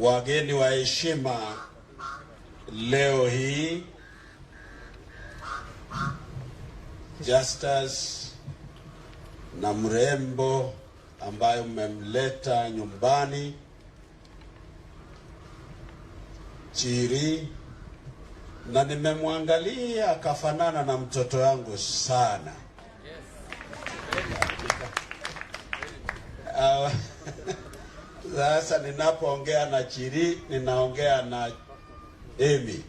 Wageni wa heshima leo hii, Justus na mrembo ambaye mmemleta nyumbani, Chiri, na nimemwangalia akafanana na mtoto yangu sana. Sasa ninapoongea na Chiri, ninaongea na Emi.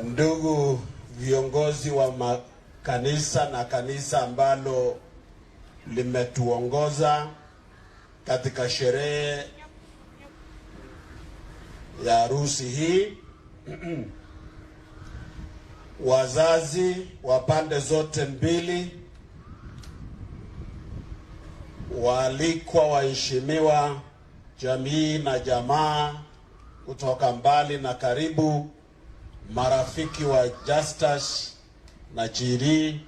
Ndugu viongozi wa makanisa na kanisa ambalo limetuongoza katika sherehe ya harusi hii, wazazi wa pande zote mbili, waalikwa, waheshimiwa, jamii na jamaa kutoka mbali na karibu, marafiki wa Justus na Chiri,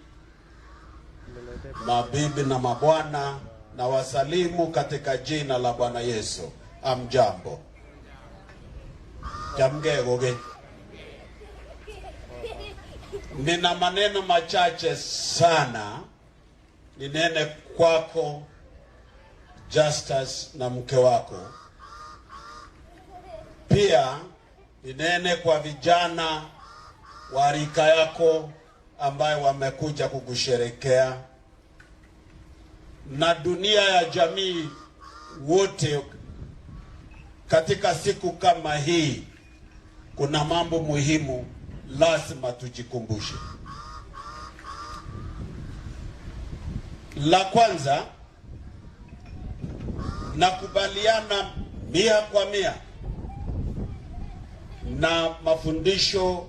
mabibi na mabwana, na wasalimu katika jina la Bwana Yesu. Amjambo. Jamgegoge. Nina maneno machache sana ninene kwako Justus na mke wako. Pia ninene kwa vijana wa rika yako ambaye wamekuja kukusherekea, na dunia ya jamii wote. Katika siku kama hii kuna mambo muhimu lazima tujikumbushe. La kwanza, nakubaliana 100% na mafundisho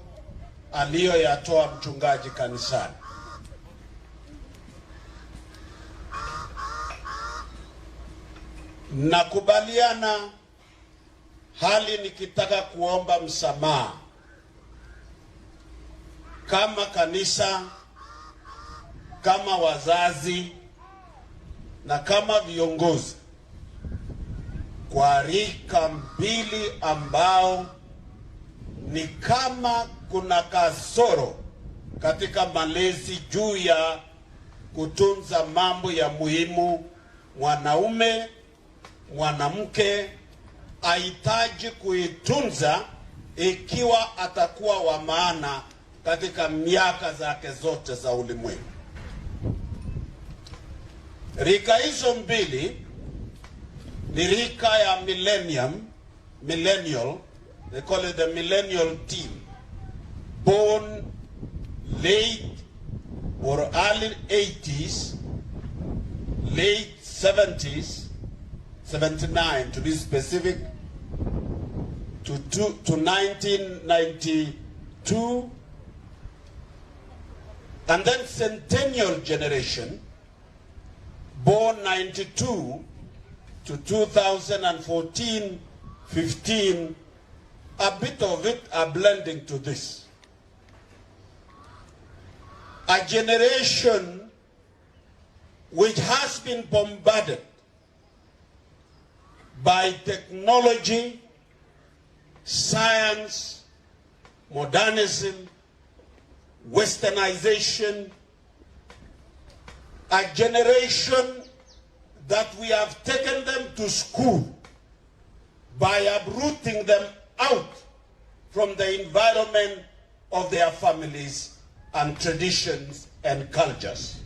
aliyoyatoa mchungaji kanisani. Nakubaliana hali nikitaka kuomba msamaha kama kanisa, kama wazazi na kama viongozi kwa rika mbili ambao ni kama kuna kasoro katika malezi juu ya kutunza mambo ya muhimu. Mwanaume, mwanamke ahitaji kuitunza ikiwa atakuwa wa maana katika miaka zake zote za ulimwengu. Rika hizo mbili ni rika ya millennial, they call it the millennial team, born late or early 80s, late 70s, 79 to be specific, to 1992, and then centennial generation, born 92 to 2014, 15, a bit of it are blending to this. A generation which has been bombarded by technology, science, modernism, westernization, a generation that we have taken them to school by uprooting them out from the environment of their families and traditions and cultures.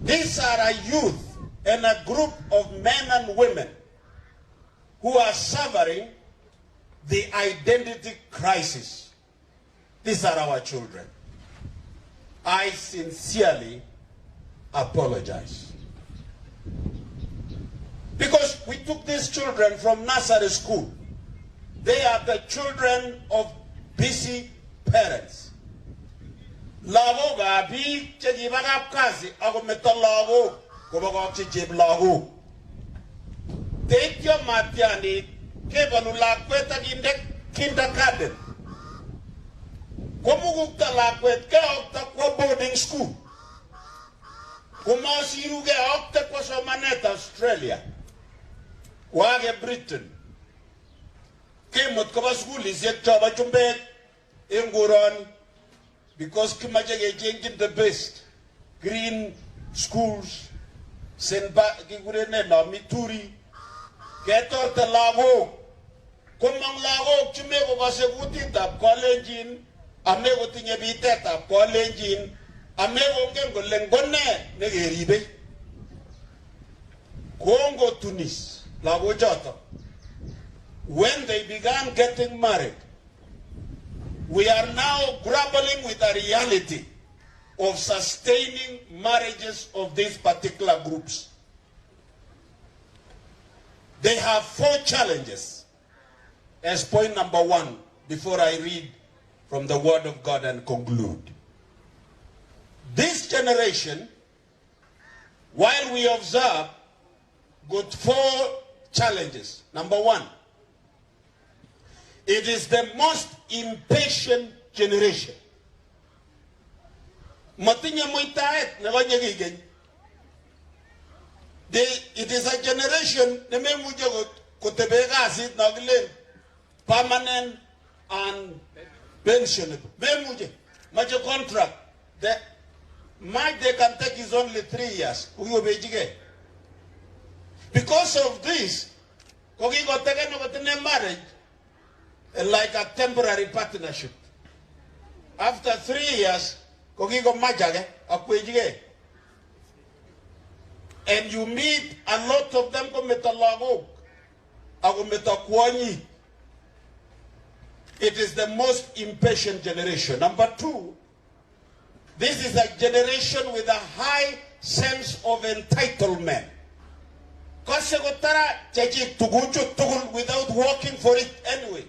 These are a youth and a group of men and women who are suffering the identity crisis. These are our children. I sincerely apologize. Because we took these children from nursery school. They are the children of busy parents. Lagok abi chekibakap kasi ako meto lagok Kobakokchi cheplagok. Teityo Matiani kebolu lakwet akinde kindergarten. Komukukta lakwet keokta kwa boarding school. Kumasiru keokta kwa somanet Australia. Wage Britain. Kemot koba skulishek chobo chumbek eng koroni because kimache kechengchin the best green schools kikure no Mituri ketorte lagok komong lagok chumekokose kutitab kolenjin amekotinye bitetab kolenjin amekongen kole ngone nekeribe Kongo Tunis lagochoto. When they began getting married, we are now grappling with the reality of sustaining marriages of these particular groups. They have 4 challenges as point number 1 before I read from the Word of God and conclude. This generation, while we observe, got 4 challenges. Number 1, it is the most impatient generation. It is a generation permanent and pensionable. Much contract. The might they can take is only 3 years. Because of this, marriage like a temporary partnership. After 3 years, and you meet a lot of them it is the most impatient generation. Number 2, this is a generation with a high sense of entitlement. Without working for it anyway.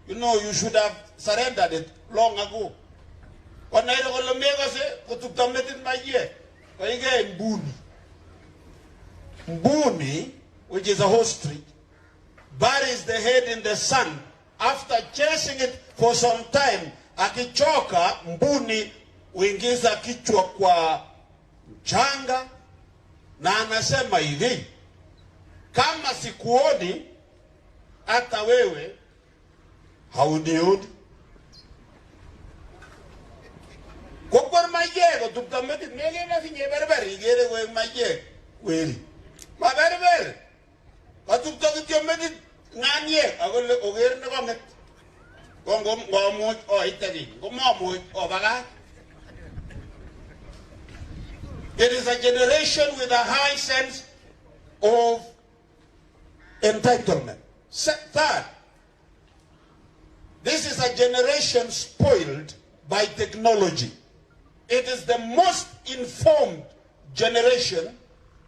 You know, you should have surrendered it long ago. Mbuni, which is a ostrich, buries the head in the sand. After chasing it for some time, akichoka mbuni uingiza kichwa kwa mchanga na anasema hivi, kama sikuoni hata wewe haunioni. Kokor mayego tuptameti ngege na finye berber igere we mayeg weri. Ma berber. Patupto kiometi nganye agole oger ne konget. Kongom ngomuch o itagi. Ngomamuch o bagat. It is a generation with a high sense of entitlement. Third, this is a generation spoiled by technology. It is the most informed generation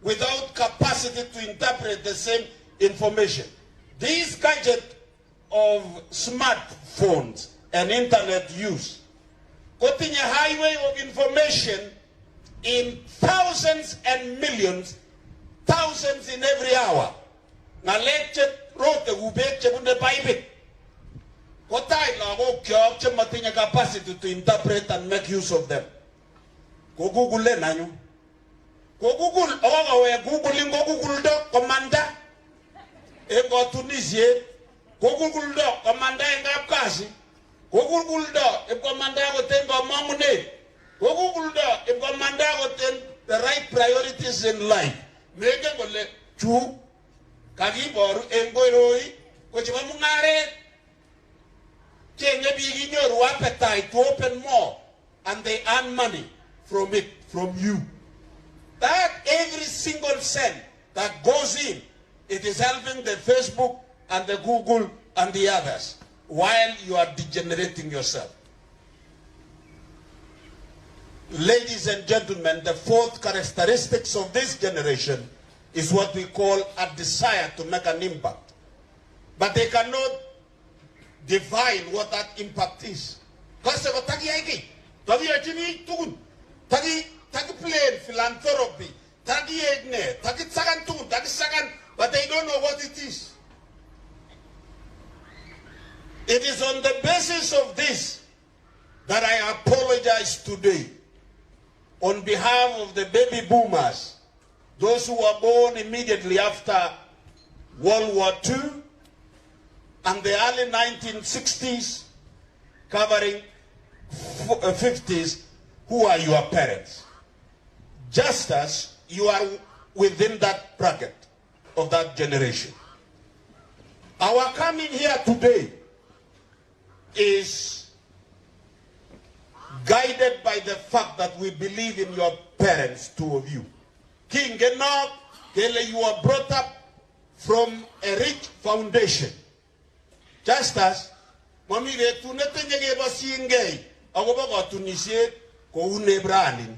without capacity to interpret the same information. These gadgets of smartphones and internet use continue a highway of information in thousands and millions, thousands in every hour. Na lecture wrote the ubek chebunde Bible. What I know, okay, capacity to interpret and make use of them. Go Google nanyo. Go Google, oh, Googling, go Google doc, commander. Ego Tunisia. Go Google doc, commander in Abkasi. Go Google doc, if commander will take a mamune. Go Google doc, if commander will take the right priorities in life. Make a gole, chu, Kagibor, Engoiroi, which Mamungare. Change be in your appetite to open more, and they earn money from it, from you. That every single cent that goes in, it is helping the Facebook and the Google and the others, while you are degenerating yourself. Ladies and gentlemen, the 4th characteristics of this generation is what we call a desire to make an impact. But they cannot define what that impact is. Tagi plain philanthropy. Tagi egne. Tagi sagan too. Tagi sagan. But they don't know what it is. It is on the basis of this that I apologize today on behalf of the baby boomers, those who were born immediately after World War II and the early 1960s, covering 50s, who are your parents. Just as you are within that bracket of that generation. Our coming here today is guided by the fact that we believe in your parents, two of you. King Genok, you were brought up from a rich foundation. Just as Mami Tunete gave us Singay, Agoba Tunisia, Koune Branin,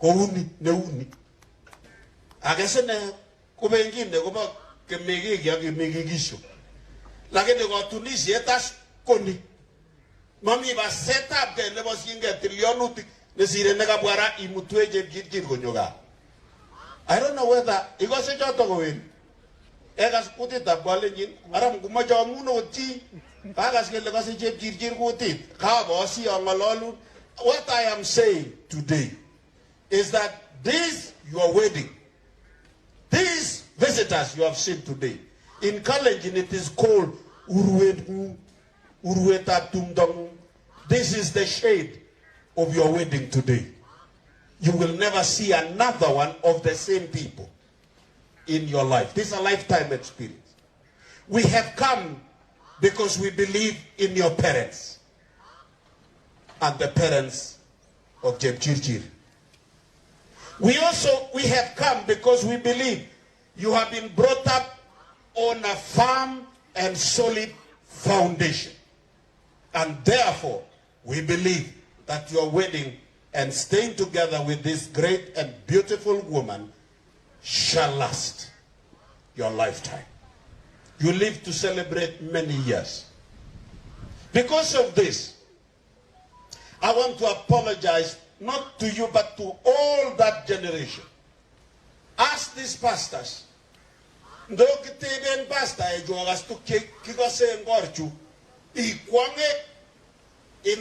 Kouni, Neuni. Agasene, Kubengin, the Goba Kemegi, Megigisho. Like they got Tunisia, that's Koni. Mami was set up there, never seeing a trillion, the Sirenagabara, Imutwe, Gitgoyoga. I don't know whether it was a job to go in. Egas put it up, Balin, Aram Gumaja Muno tea, Agas Gelagasi Girgirguti, Kabosi or Malolu. What I am saying today is that this, your wedding, these visitors you have seen today, in Kalenjin it is called Uruetu, Urueta Tumdong. This is the shade of your wedding today. You will never see another one of the same people in your life. This is a lifetime experience. We have come because we believe in your parents and the parents of Jebjirjir. We have come because we believe you have been brought up on a firm and solid foundation. And therefore, we believe that your wedding and staying together with this great and beautiful woman shall last your lifetime. You live to celebrate many years. Because of this, I want to apologize not to you but to all that generation. Ask these pastors. In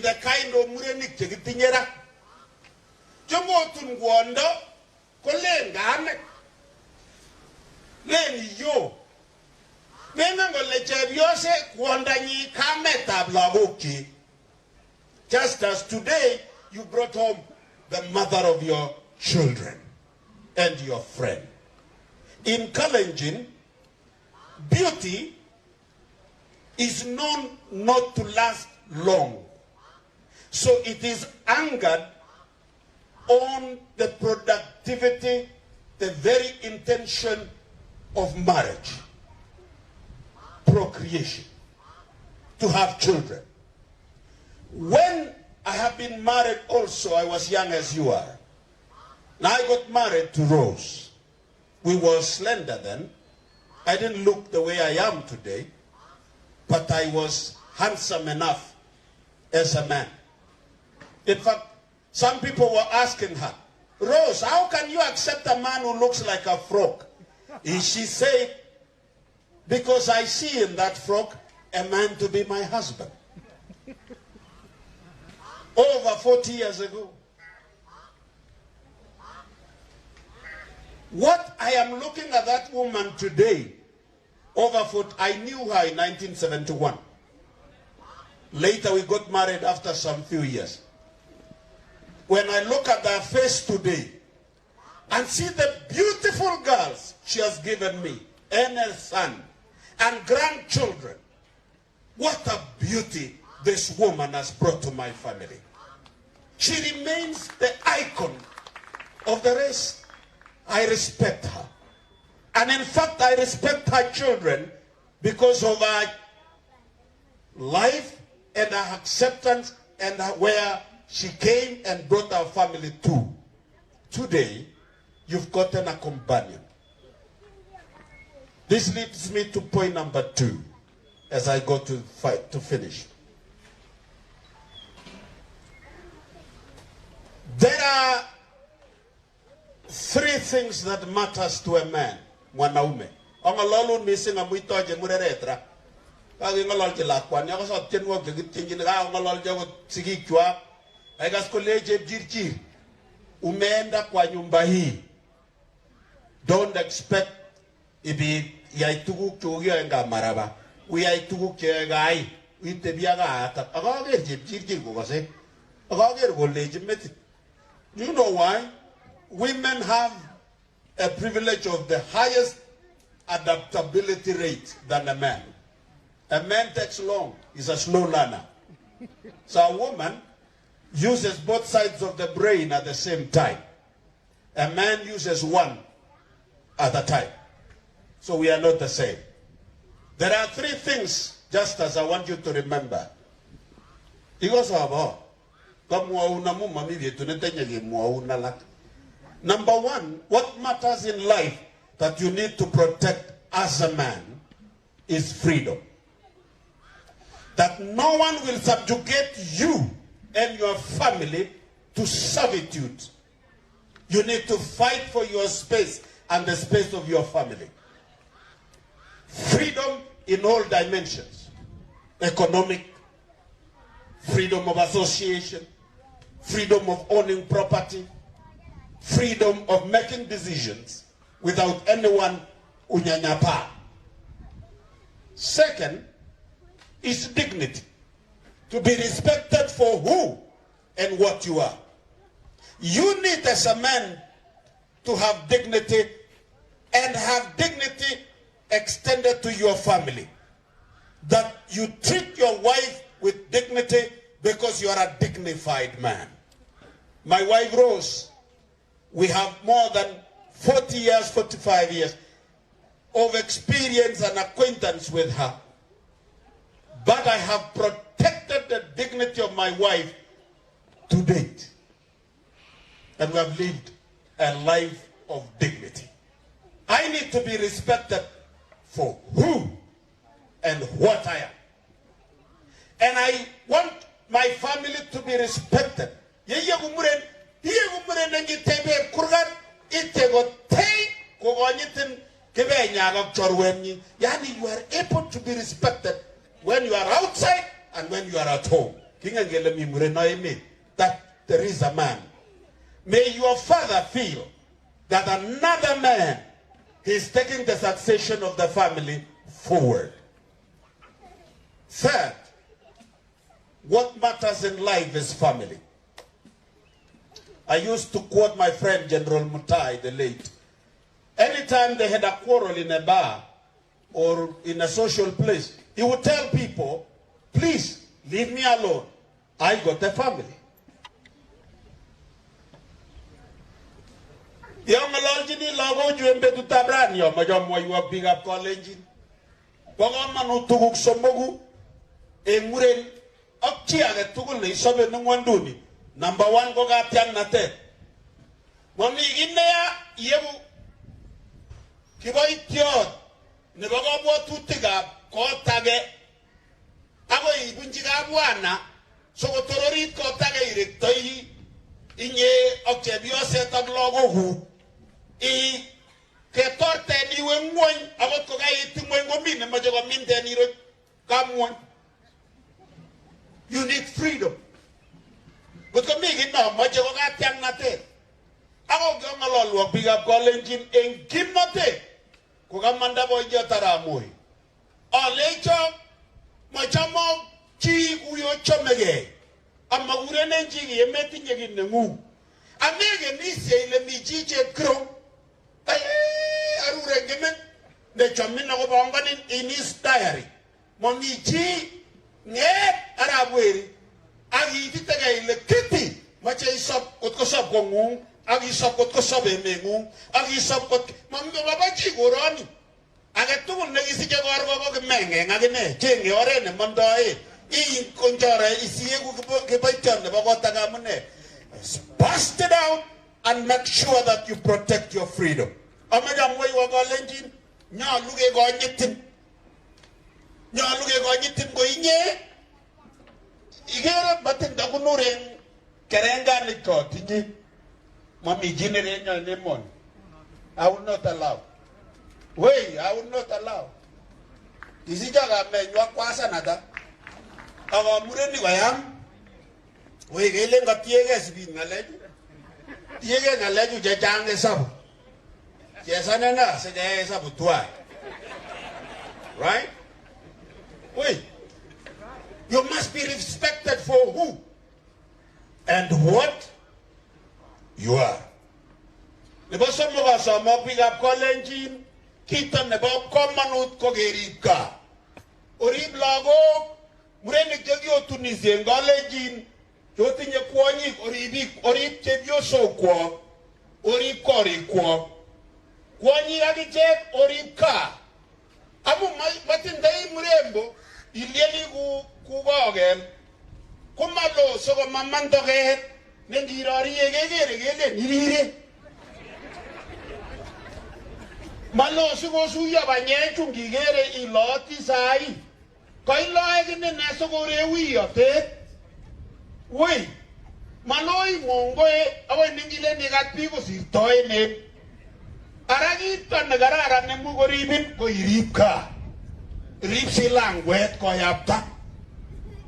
the kind of murenik tegitinyera jomotun gwondo ko lengane len yo menango lechebiose gwondanyi kametab lagoki. Just as today you brought home the mother of your children and your friend. In Kalenjin, beauty is known not to last long. So it is anchored on the productivity, the very intention of marriage, procreation, to have children. When I have been married also, I was young as you are. Now I got married to Rose. We were slender then. I didn't look the way I am today, but I was handsome enough as a man. In fact, some people were asking her, Rose, how can you accept a man who looks like a frog? And she said, because I see in that frog a man to be my husband. Over 40 years ago. What I am looking at that woman today, I knew her in 1971. Later we got married after some few years. When I look at her face today and see the beautiful girls she has given me and her son and grandchildren, what a beauty this woman has brought to my family. She remains the icon of the race. I respect her. And in fact, I respect her children because of her life and her acceptance and where she came and brought our family to. Today, you've gotten a companion. This leads me to point number 2 as I go to finish. There three things that matters to a man, mwanaume. Ongalolu missing a muitoje mureretra. Kagi ngalol jilakwan, yako sa tenwo gigitingin ka ngalol jago sigikwa. Ay gas koleje jirjir. Umeenda kwa nyumba hii. Don't expect ibi yaitugu chogia nga maraba. Uyaitugu chogia ai. Uitebiaga ata. Agager jirjir ko kasi. Agager koleje meti. You know why? Women have a privilege of the highest adaptability rate than a man. A man takes long, he's a slow learner. So a woman uses both sides of the brain at the same time. A man uses one at a time. So we are not the same. There are three things, just as I want you to remember. Number one, what matters in life that you need to protect as a man is freedom. That no one will subjugate you and your family to servitude. You need to fight for your space and the space of your family. Freedom in all dimensions. Economic, freedom of association, freedom of owning property, freedom of making decisions without anyone unyanyapa. Second is dignity. To be respected for who and what you are. You need as a man to have dignity and have dignity extended to your family. That you treat your wife with dignity because you are a dignified man. My wife Rose, we have more than 40 years, 45 years of experience and acquaintance with her. But I have protected the dignity of my wife to date. And we have lived a life of dignity. I need to be respected for who and what I am. And I want my family to be respected. Yani, you are able to be respected when you are outside and when you are at home. That there is a man. May your father feel that another man is taking the succession of the family forward. Third, what matters in life is family. I used to quote my friend General Mutai, the late. Anytime they had a quarrel in a bar or in a social place, he would tell people, please, leave me alone. I got a family. Young Lodgini Logo Jumbe to Tabran, your Majamo, you are big up college. Pogomanu Tuguk Somogu, a Muren, Okchia, the Tuguli, Sobe Nwanduni. Number one, Gogatian Nate. Mommy in there, you Kiboy Tiot, Nebago Tutiga, Kotage, Away Bunjigabuana, so Torori Kotage, Toi, Inye, Octavio set of logo. E Ketorte, you and one, about Kogai to Wengomin, and Majogamin, then you come one. You need freedom. But come make it now, Majoga Tang Nate. I will go along with big up college in Kim Nate. Kogamanda boy Jataramui. Or later, Machamo Chi Uyo Chomege. A Magurene Jigi, a meeting in the moon. A Megan is saying, let me teach a crow. A regiment, the Chamina of Angan in his diary. Monichi, Net, Arabway. Agi titaga le kiti, mache isap kot kosap gongung, agi isap kot kosap emengung, agi isap kot mami babaji gorani. Aga tu negi sike gorgo ke menge, agi ne, cenge ore ne mandai, I konjara isiye ke baitan ne bagota gamune. Bust it out and make sure that you protect your freedom. Amega moy wago lenjin, nya luge go nyitin. Nya luge go nyitin go inye. Igera batin dagunuren kerenga ni kotiji Mommy generation, I will not allow. Wait, I will not allow. Is it a man you are quite another? Our Mureni Wayam? We getting got Yegas being a legend. Yegan a legend, Jajang is up. Yes, and enough, said there is up to right? Wait. You must be respected for who and what you are. Nebo some of us are mopping up college, Kitan about common Kogerika. Orib Lago, Mureni Jagio Tunisian, Golejin, Jotin Yakwani, Orib Tevio Sokwa, Orib Korikwa, Kwani Agijet, Orib Ka. Amu Matin Day Murembo, Iliani Kugogen, Kumalo, so Mamandoge, Nendirari again, Niri. Malo sugo suya banyen chungigere iloti sai. Kailo egin neso gore wi ote. Wei. Maloi mongoe awe ningile negat pigo sirtoe ne. Aragi tan negara arane mugoribin ko iripka. Rip silang wet ko yapta.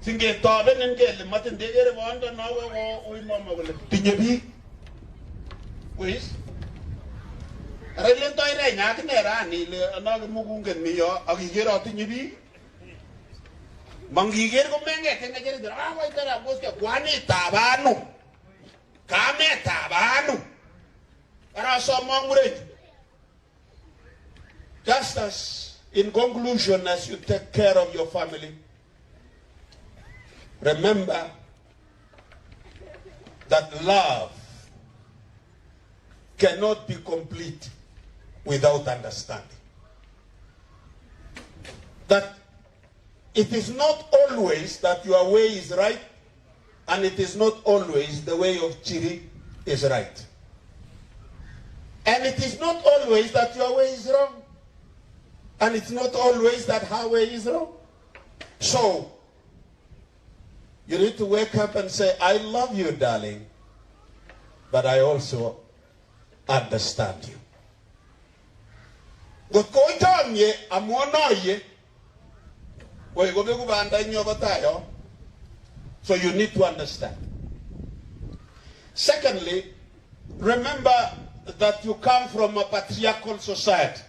Singe tobe nengele matin degere wanda na we mama gole. Tinyebi. Wis. Relento ire nyak nera ni le anag mugungen miyo agigero tinyibi mangiger ko menge tenga jere dra wa itara boske kwani tabanu kame tabanu ara so mongure. Just as in conclusion, as you take care of your family, remember that love cannot be complete without understanding. That it is not always that your way is right, and it is not always the way of Chiri is right. And it is not always that your way is wrong, and it's not always that her way is wrong. So, you need to wake up and say, I love you, darling, but I also understand you. So you need to understand. Secondly, remember that you come from a patriarchal society.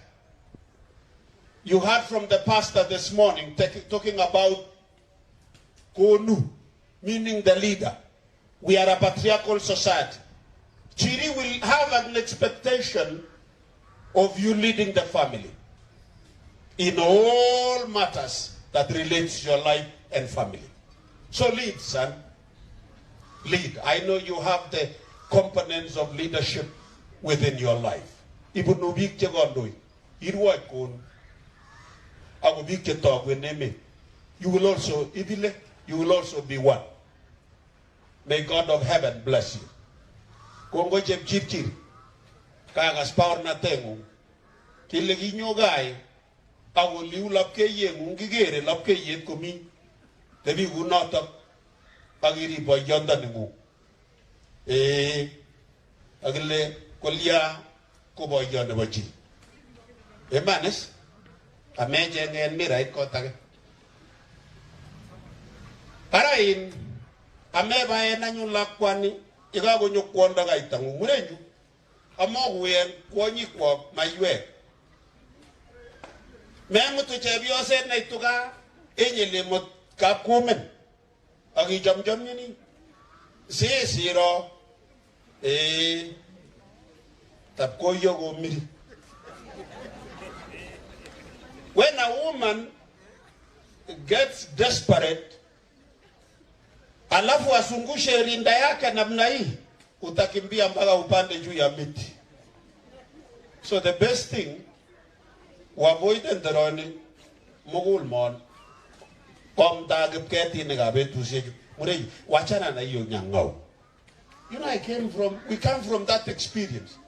You heard from the pastor this morning talking about Konu, meaning the leader. We are a patriarchal society. Chiri will have an expectation of you leading the family in all matters that relates to your life and family. So lead, son. Lead. I know you have the components of leadership within your life. You will also be one. May God of heaven bless you. Kongo jeb chirchir kagas power na tengu kilegi nyogai ago liu lapke ye ngigere lapke ye komi tebi gunata agiri boy yanda ngu agile kolia ko boy yanda baji emanes ameje ngen mirai ko tage parain ameba enanyu lakwani igago nyokwonda gaitangu murenju amogwen kwonyi kwa maywe memu to chebio set na ituga enyele mot kakumen agi jamjam ni siro tap ko yogo miri. When a woman gets desperate, alafu asungushe rinda yake namna hii, utakimbia mpaka upande juu ya miti. So the best thing, avoid enteroni mugul mon komta gepketi negabetu seju murei wachana na hiyo nyangao. You know, we come from that experience.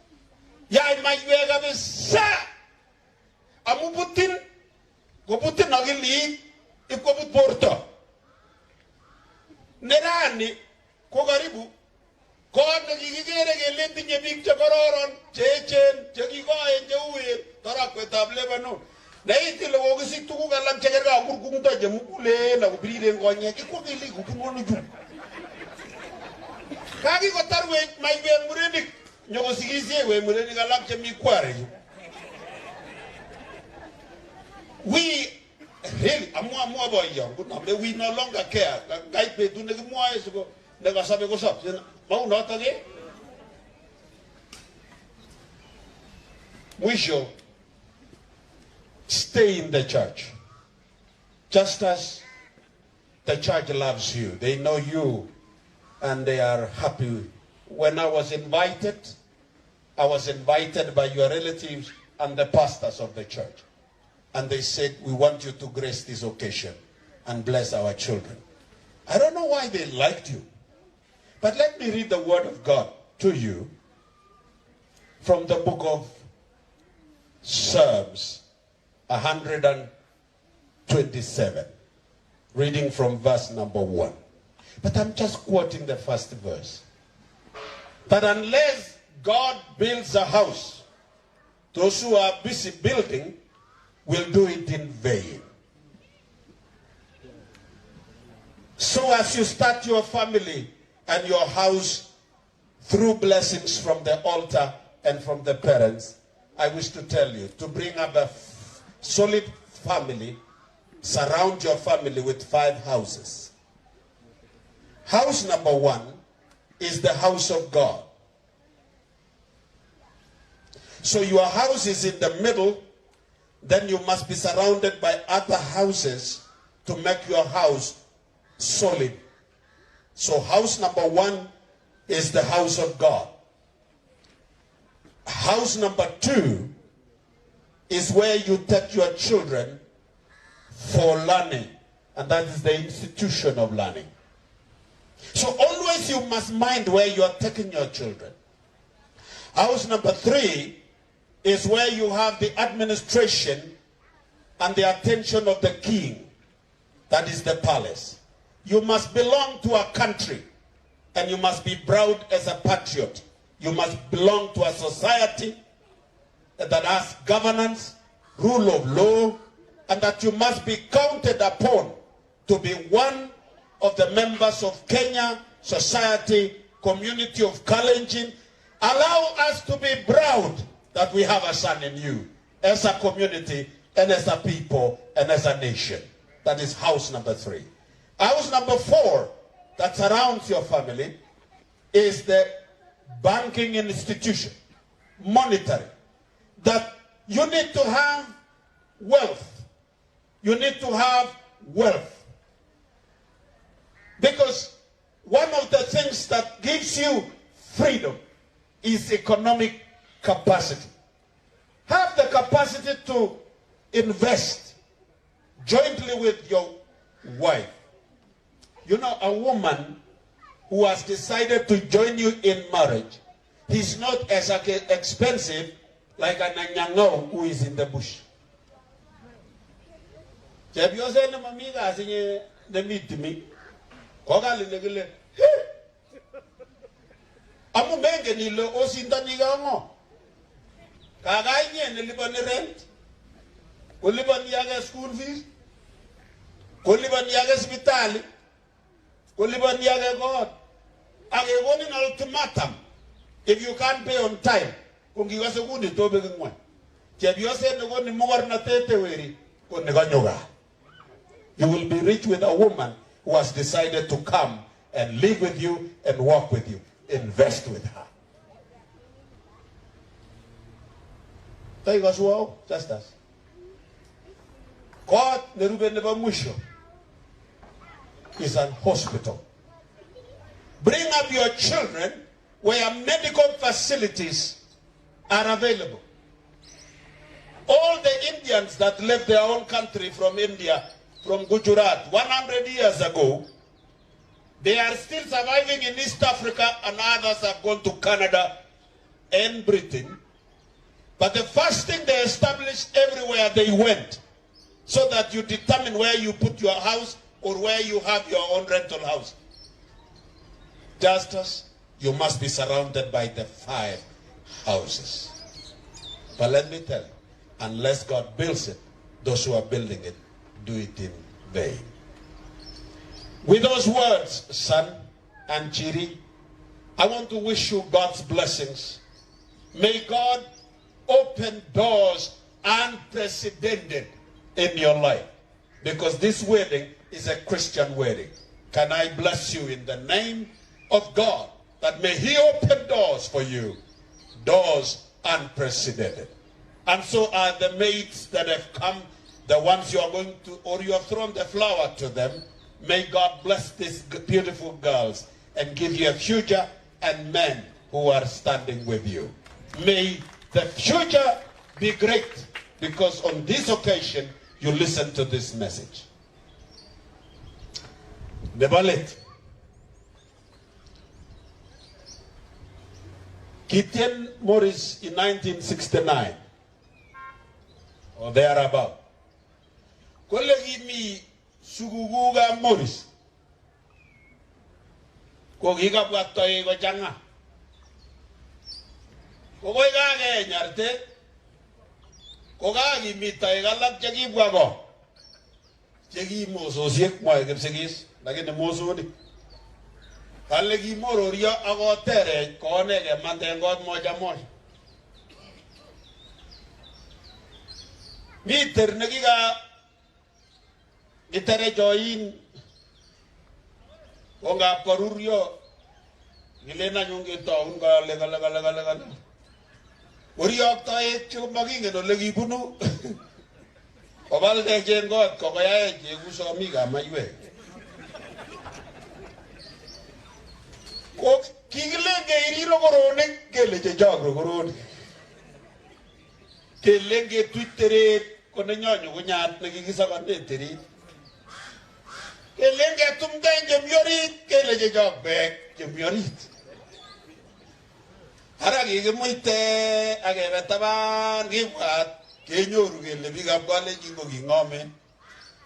Ya mayuega besa amubutin gobutin nagili ikobut porto nerani ko garibu ko nagigere gelenti nyebi jamukule na ubrile ngonye iko gili kukunonu ju kagi ko tarwe mai be mureni nyogo sigizie we mureni galak jami kware we really amwa boy young we no longer care gai pe du ne mo eso ne ga sabe go sap mau no tage we should stay in the church just as the church loves you. They know you and they are happy. When I was invited by your relatives and the pastors of the church. And they said, we want you to grace this occasion and bless our children. I don't know why they liked you. But let me read the word of God to you from the book of Psalms 127. Reading from verse number 1. But I'm just quoting the first verse. That unless God builds a house, those who are busy building will do it in vain. So as you start your family and your house through blessings from the altar and from the parents, I wish to tell you to bring up a solid family. Surround your family with 5 houses. House number 1 is the house of God. So your house is in the middle, then you must be surrounded by other houses to make your house solid. So house number 1 is the house of God. House number 2 is where you take your children for learning, and that is the institution of learning. So always you must mind where you are taking your children. House number 3 is where you have the administration and the attention of the king. That is the palace. You must belong to a country and you must be proud as a patriot. You must belong to a society that has governance, rule of law, and that you must be counted upon to be one of the members of Kenya society, community of Kalenjin. Allow us to be proud that we have a son in you as a community and as a people and as a nation. That is house number 3. House number 4 that surrounds your family is the banking institution, monetary. That you need to have wealth. You need to have wealth. Because one of the things that gives you freedom is economic capacity. Have the capacity to invest jointly with your wife. You know, a woman who has decided to join you in marriage, he's not as expensive like an anyangao who is in the bush. Have you seen mamiga asinye the meet me? Kogali legele. Amu benge ni lo osinda ni gango. Kagai ni ne liban rent. Ko liban yaga school fees. Ko liban yaga hospital. Ko liban yaga God. Age woni na ultimatum. If you can't pay on time, kungi wase kundi tobe ngwa. Have you seen no woni mwar na tete weri ko ne ganyoga. You will be rich with a woman who has decided to come and live with you and walk with you. Invest with her. Just as God is an hospital. Bring up your children where medical facilities are available. All the Indians that left their own country from India, from Gujarat, 100 years ago, they are still surviving in East Africa, and others have gone to Canada and Britain. But the first thing they established everywhere they went, so that you determine where you put your house or where you have your own rental house. Just as you must be surrounded by the 5 houses. But let me tell you, unless God builds it, those who are building it, do it in vain. With those words, son and Chiri, I want to wish you God's blessings. May God open doors unprecedented in your life, because this wedding is a Christian wedding. Can I bless you in the name of God, that may He open doors for you, doors unprecedented. And so are the maids that have come, the ones you are going to, or you have thrown the flower to them. May God bless these beautiful girls and give you a future, and men who are standing with you. May the future be great, because on this occasion you listen to this message. Nebalet. Kitian Morris in 1969 or thereabout. Kolegi mi suguguga Morris. Kogiga buato ego janga. Kogoiga ge nyarte. Kogagi mi taiga lak jagi buago. Jagi moso siek mo egepsegis. Lakini moso di. Kalegi moro ria ago tere kone ge mantengot moja moja. Mi ternegiga itere join onga parurio gilena nyungi taun ga lega uriok tae chumagi ngeno legi bunu obal de jengot ko ya je guso mi ga maywe ko kigilenge iriro gorone gele je jagro gorone kelenge twittere ko ne nyonyo ko nyat ne gigisa ga teri kelenge tumden jemyori kele je jagbe jemyori haragi ge muite age betaban giwat kenyoru gele biga bale jingo gingome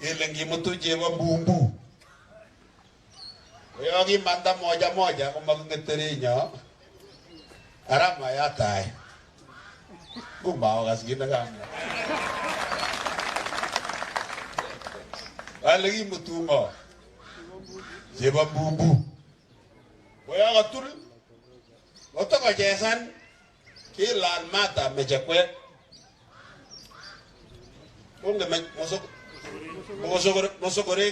elengi mutu jeba bumbu yogi manda moja moja ko magngeterinya arama ya tai kumbao gas gina gam alegi mutu ngo jeba bumbu boya gatul oto ko jesan kilan mata mejekwe onge mosokore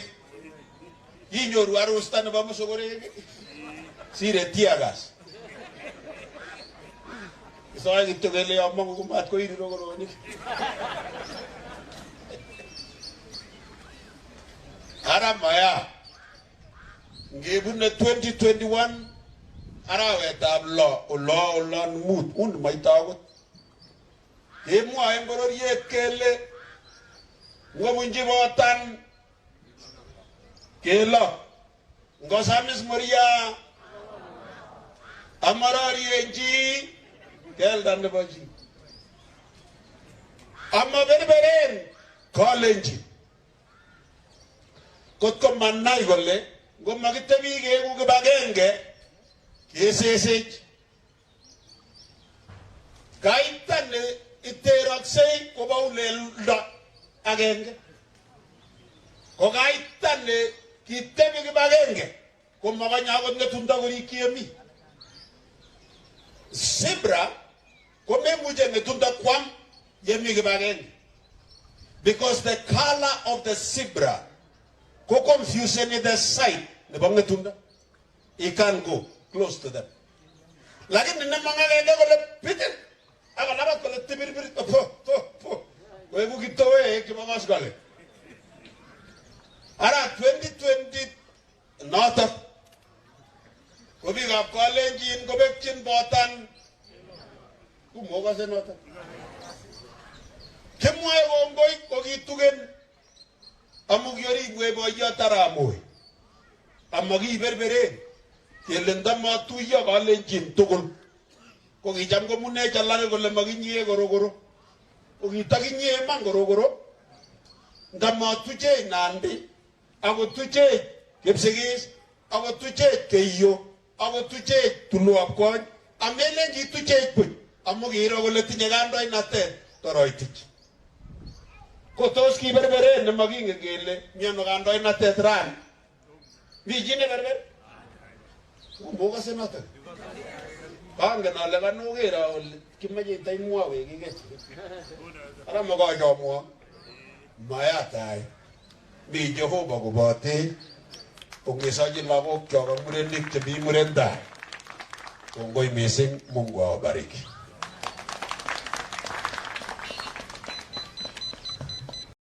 inyoru arustan ba mosokore sire tiagas so ay gitogele among kumat ko iriro goroni ara maya ngebune 2021 arawe tablo ulo mut und maitagot emu ay ngoror yekele ngomunji botan kelo ngosamis moria amarari enji kel dande baji amma berberen kolenji kotko mannai golle gomagitebi ge guge bagenge kesesej kaitan iteroksei ko baulel da agenge ko kaitan kitebi ge bagenge ko maganya ko ngetunda gori kiemi zebra ko memuje ngetunda kwam yemi ge bagenge, because the color of the zebra ko confusion in the sight ne bangetunda he can't go close to them. Lakini nina mangale ko le pitin aga laba ko le tibir po webu kitowe ke mamas gale ara 2020 nota ko biga college in ko bekin botan ku moga se nota kemoy wongoy ko gitugen amugyori webo yatara moy amagi berbere kelenda matuya galenjin tugul ko gijam ko munne chalane ko le maginye gorogoro o gitaginye mangorogoro ndama tuje nandi ago tuje kepsegis ago tuje keyo ago tuje tulu akon amele ji tuje put amogiro ko le tinye gando inate toroitich Kotos kiberberen nemakinge kele miono kandoinatet rani. Mi chi neberber? Mokose noton. Kangen ale kanokero ole kimeche taimwowe kike. Ara makochomwo. Mayatai. Mi Jehova kobote. Ongesaji lagok kyok ak murenik chemi muren tai. Kongoi mising, Mungu awabariki.